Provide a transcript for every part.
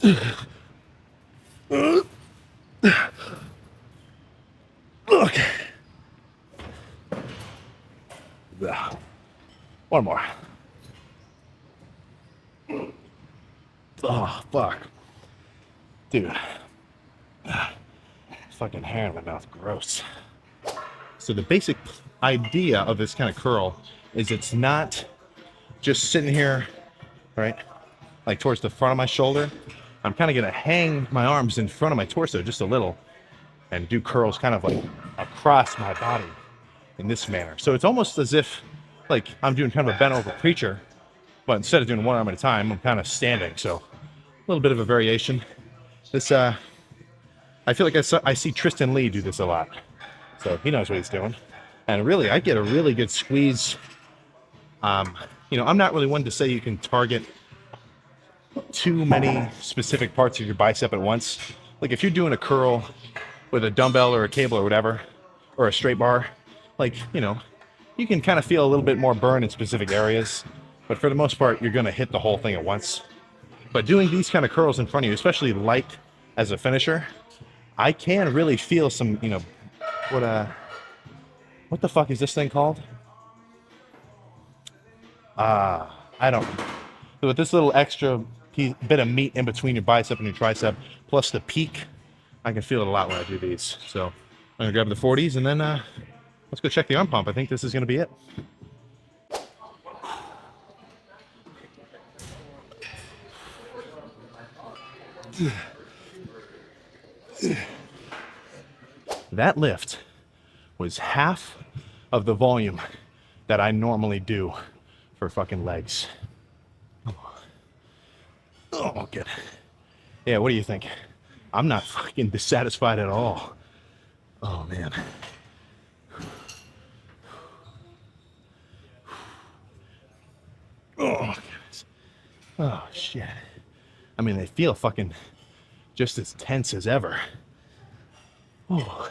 Okay. One more. Oh, fuck. Dude. Fucking hair in my mouth. Gross. So the basic idea of this kind of curl is it's not just sitting here, right? Like towards the front of my shoulder. I'm kind of going to hang my arms in front of my torso just a little and do curls kind of like across my body in this manner. So it's almost as if like I'm doing kind of a bent over preacher, but instead of doing one arm at a time, I'm kind of standing. So a little bit of a variation. This, I feel like I see Tristan Lee do this a lot. So he knows what he's doing. And really, I get a really good squeeze. I'm not really one to say you can target too many specific parts of your bicep at once. Like if you're doing a curl with a dumbbell or a cable or whatever, or a straight bar, like, you can kind of feel a little bit more burn in specific areas. But for the most part, you're going to hit the whole thing at once. But doing these kind of curls in front of you, especially light as a finisher, I can really feel some, what the fuck is this thing called? I don't. So with this little extra bit of meat in between your bicep and your tricep, plus the peak, I can feel it a lot when I do these. So I'm gonna grab the 40s and then let's go check the arm pump. I think this is gonna be it. That lift was half of the volume that I normally do for fucking legs. Oh, good. Yeah, what do you think? I'm not fucking dissatisfied at all. Oh, man. Oh, goodness. Oh, shit. I mean, they feel fucking just as tense as ever. Oh.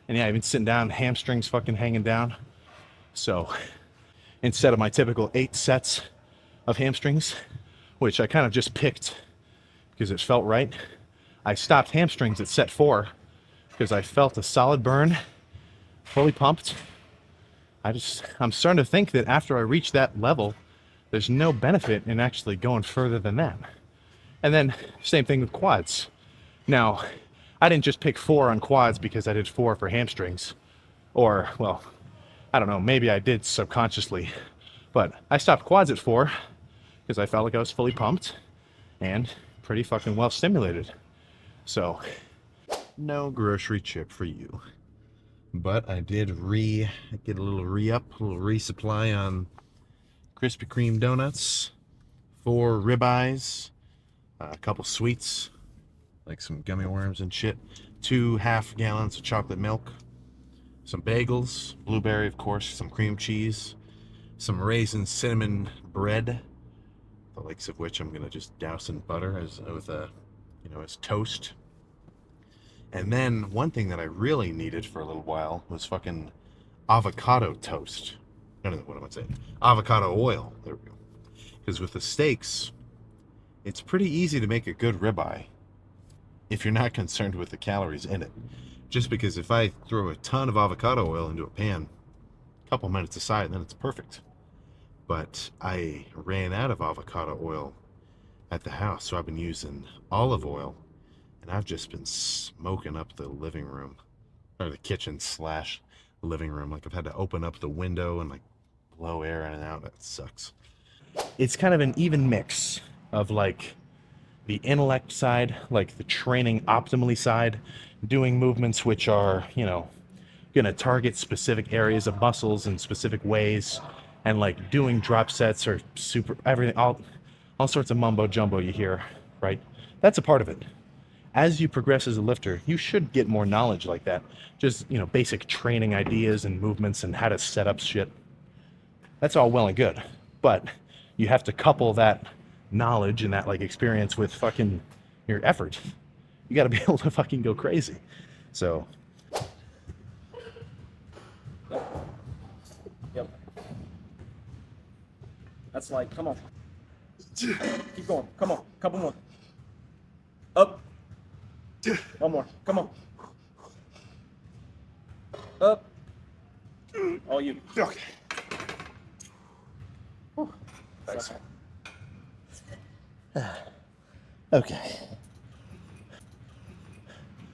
And yeah, I've been sitting down, hamstrings fucking hanging down. So instead of my typical 8 sets of hamstrings, which I kind of just picked because it felt right, I stopped hamstrings at set 4 because I felt a solid burn, fully pumped. I'm starting to think that after I reach that level, there's no benefit in actually going further than that. And then same thing with quads. Now, I didn't just pick 4 on quads because I did 4 for hamstrings. Or, well, I don't know, maybe I did subconsciously. But I stopped quads at 4 because I felt like I was fully pumped and pretty fucking well stimulated. So, no grocery chip for you. But I did get a little re-up, a little resupply on Krispy Kreme donuts, 4 ribeyes, a couple sweets, like some gummy worms and shit, 2 half gallons of chocolate milk, some bagels, blueberry of course, some cream cheese, some raisin cinnamon bread, the likes of which I'm gonna just douse in butter as toast. And then one thing that I really needed for a little while was fucking avocado toast. No, what am I saying? Avocado oil. There we go. Because with the steaks, it's pretty easy to make a good ribeye if you're not concerned with the calories in it. Just because if I throw a ton of avocado oil into a pan, a couple minutes aside, then it's perfect. But I ran out of avocado oil at the house, so I've been using olive oil, and I've just been smoking up the living room, or the kitchen / living room. Like I've had to open up the window and like blow air in and out. That sucks. It's kind of an even mix of like the intellect side, like the training optimally side, doing movements which are, going to target specific areas of muscles in specific ways, and like doing drop sets or everything, all sorts of mumbo jumbo you hear, right? That's a part of it. As you progress as a lifter, you should get more knowledge like that. Just, basic training ideas and movements and how to set up shit. That's all well and good. But you have to couple that knowledge and that like experience with fucking your effort. You got to be able to fucking go crazy. So. Yep. That's like, come on. Keep going. Come on. Couple more. One more. Come on. Up. All you. Okay. Thanks. Okay.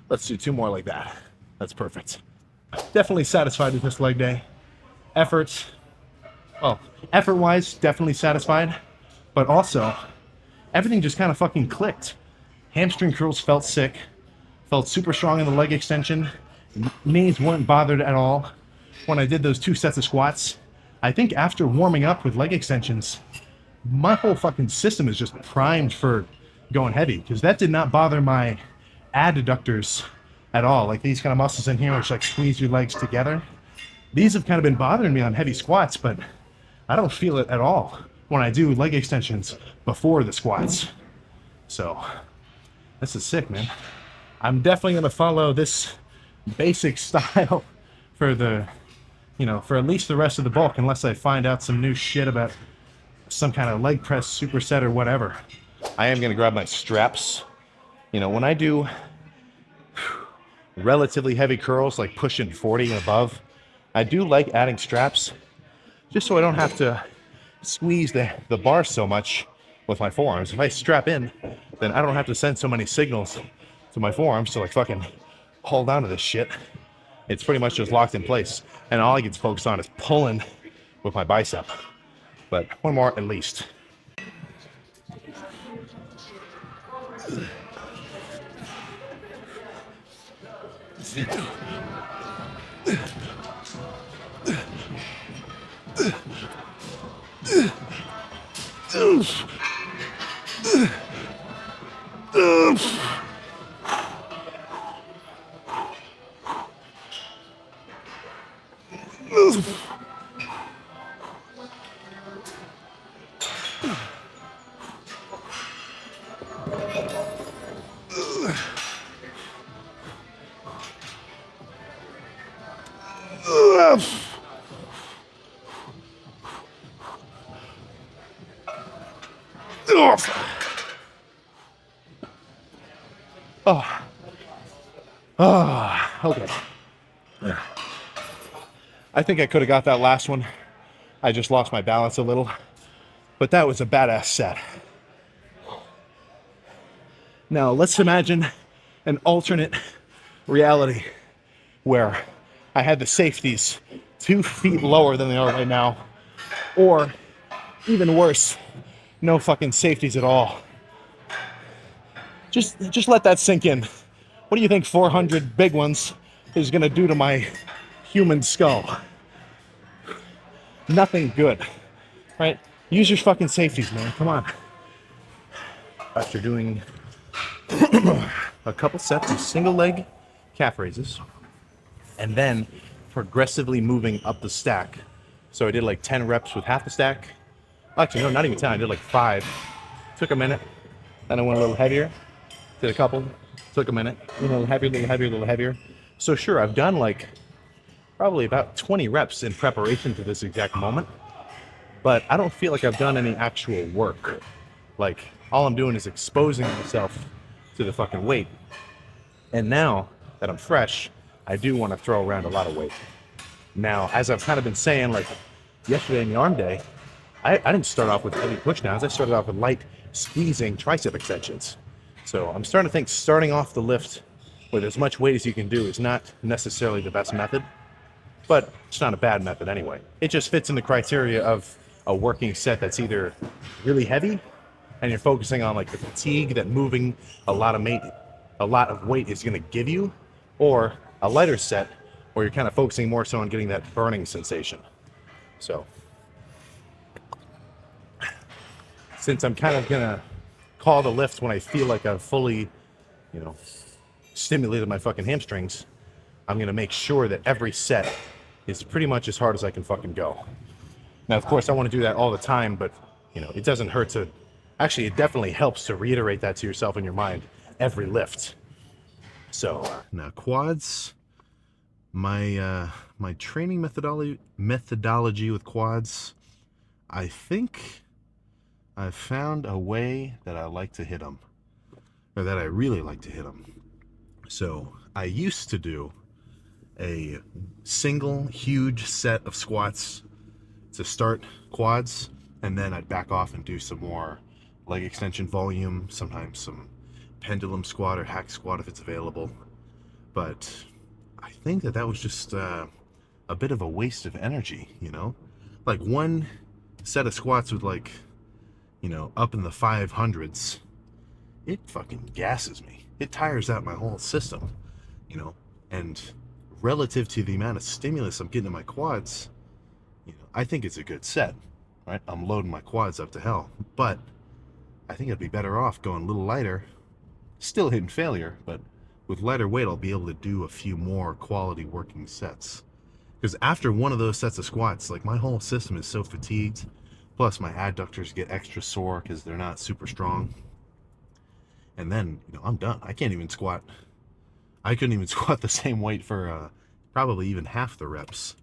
Let's do 2 more like that. That's perfect. Definitely satisfied with this leg day. Effort-wise, definitely satisfied. But also, everything just kind of fucking clicked. Hamstring curls felt sick. Felt super strong in the leg extension. Knees weren't bothered at all. When I did those 2 sets of squats, I think after warming up with leg extensions, my whole fucking system is just primed for going heavy, because that did not bother my adductors at all. Like these kind of muscles in here which like squeeze your legs together, these have kind of been bothering me on heavy squats, but I don't feel it at all when I do leg extensions before the squats. So this is sick, man. I'm definitely going to follow this basic style for the, for at least the rest of the bulk, unless I find out some new shit about some kind of leg press superset or whatever. I am going to grab my straps. When I do relatively heavy curls, like pushing 40 and above, I do like adding straps just so I don't have to squeeze the bar so much with my forearms. If I strap in, then I don't have to send so many signals to my forearms to like fucking hold on to this shit. It's pretty much just locked in place, and all I get to focus on is pulling with my bicep. But 1 more at least. Okay. Yeah. I think I could have got that last one. I just lost my balance a little, but that was a badass set. Now let's imagine an alternate reality where I had the safeties 2 feet lower than they are right now, or even worse, no fucking safeties at all. Just let that sink in. What do you think 400 big ones is gonna do to my human skull? Nothing good, right? Use your fucking safeties, man. Come on. After doing a couple sets of single leg calf raises, and then progressively moving up the stack. So I did like 10 reps with half the stack. Actually, no, not even 10. I did like 5. Took a minute. Then I went a little heavier. Did a couple. Took a minute. A little heavier, a little heavier, a little heavier. So sure, I've done like probably about 20 reps in preparation for this exact moment. But I don't feel like I've done any actual work. Like, all I'm doing is exposing myself to the fucking weight. And now that I'm fresh, I do want to throw around a lot of weight. Now, as I've kind of been saying, like yesterday in the arm day, I didn't start off with heavy pushdowns. I started off with light squeezing tricep extensions. So I'm starting to think starting off the lift with as much weight as you can do is not necessarily the best method, but it's not a bad method anyway. It just fits in the criteria of a working set that's either really heavy and you're focusing on like the fatigue that moving a lot of weight is going to give you, or a lighter set where you're kind of focusing more so on getting that burning sensation. So since I'm kind of gonna call the lift when I feel like I've fully, stimulated my fucking hamstrings, I'm gonna make sure that every set is pretty much as hard as I can fucking go. Now, of course, I want to do that all the time, but it doesn't hurt to. Actually, it definitely helps to reiterate that to yourself in your mind every lift. So now quads, my training methodology with quads, I think I've found a way that I like to hit them, or that I really like to hit them. So I used to do a single huge set of squats to start quads, and then I'd back off and do some more leg extension volume, sometimes some pendulum squat or hack squat if it's available. But I think that was just a bit of a waste of energy, you know? Like one set of squats with like, you know, up in the 500s, it fucking gasses me. It tires out my whole system, you know? And relative to the amount of stimulus I'm getting in my quads, you know, I think it's a good set, right? I'm loading my quads up to hell, but I think I'd be better off going a little lighter, still hitting failure, but with lighter weight, I'll be able to do a few more quality working sets. Because after one of those sets of squats, like my whole system is so fatigued, plus my adductors get extra sore because they're not super strong. And then, you know, I'm done. I can't even squat. I couldn't even squat the same weight for probably even half the reps.